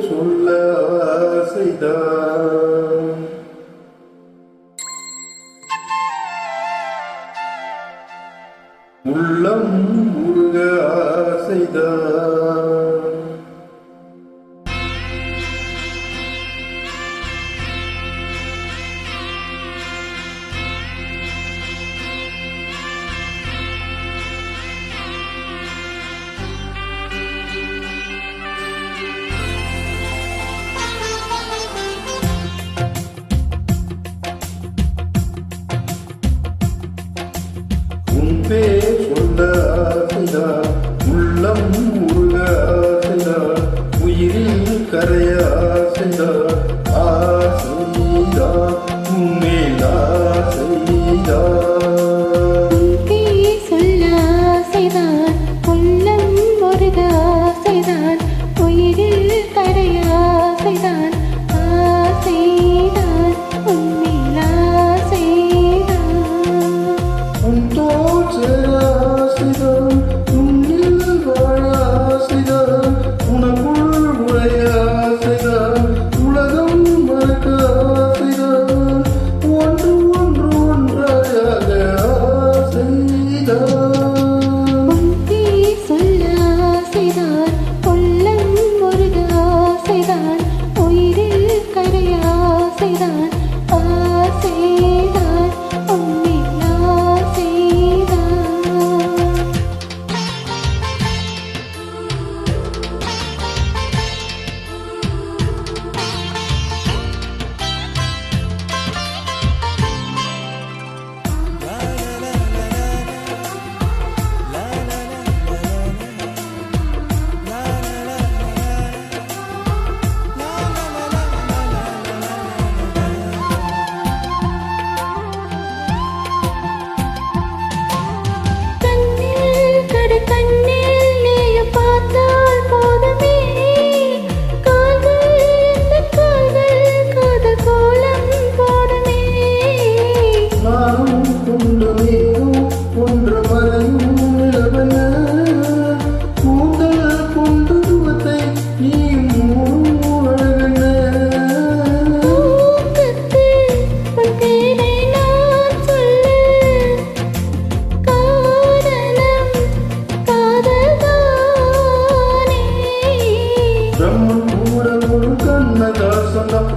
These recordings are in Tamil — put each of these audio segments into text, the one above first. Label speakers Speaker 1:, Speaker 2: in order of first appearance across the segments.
Speaker 1: சொல்ல ஆசைதான் உள்ளம் உருக ஆசைதான் சொல்ல ஆசைதான் உள்ளம் உருக ஆசைதான் உயிரில் கரைய ஆசைதான் ஆசைதான் உன்மேல் ஆசைதான்
Speaker 2: சொல்ல ஆசைதான் உள்ளம் உருக ஆசைதான் உயிரில் கரைய ஆசைதான் ஆசைதான் உன்மேல் ஆசைதான்
Speaker 1: ஆசைதான் உன்னில் வாழ ஆசைதான் உனக்குள் உடைய ஆசைதான் உலகம் மறக்க ஆசைதான் ஒன்று ஒன்று ஒன்றாக ஆசைதான்
Speaker 2: சொல்ல ஆசைதான் உள்ளம் உருக ஆசைதான் உயிரில் கரைய ஆசைதான் ஆசைதான் உன்னில் ஆசைதான்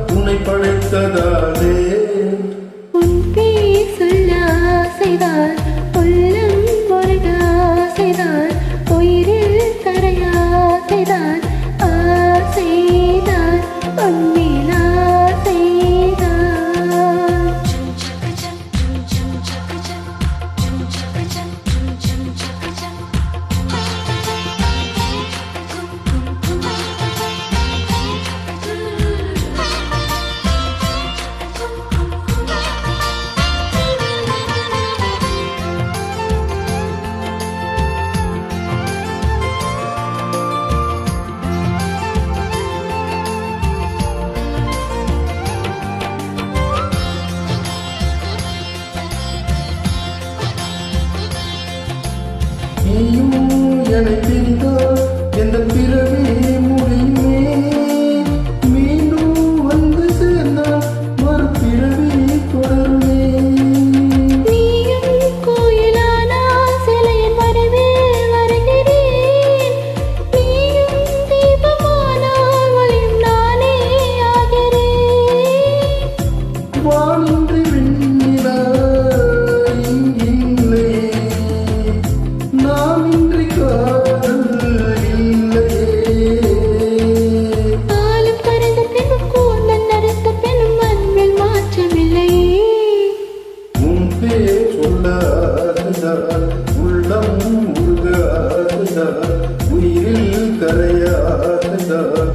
Speaker 1: உன்னை படைத்ததாலே
Speaker 2: உன் பேர் சொல்ல ஆசைதான் உள்ளம் உருக ஆசைதான் உயிரில் கரைய ஆசைதான் ஆசைதான் உன்மேல் ஆசைதான்
Speaker 1: நீயும் என்னை பிரிந்தால் எந்த பிறவி முடியுமே மீண்டும் வந்து சேர்ந்தால் மறுபிறவி தொடருமே
Speaker 2: நீயும் கோயிலானால் சிலையின் வடிவில் வருகிறேன் நீயும் தீபமானால் ஒளியும் நானே ஆகிறேன்
Speaker 1: வானின்றி விண்ணிலா இங்கில்லை நாமின்றி காதல் இல்லையே
Speaker 2: காலம் பறந்த பின்னும் கூந்தல் நரைத்த பின்னும் அன்பில் மாற்றமில்லை
Speaker 1: உன் பேர் சொல்ல ஆசைதான் உள்ளம் உருக ஆசைதான் உயிரில் கரைய ஆசைதான்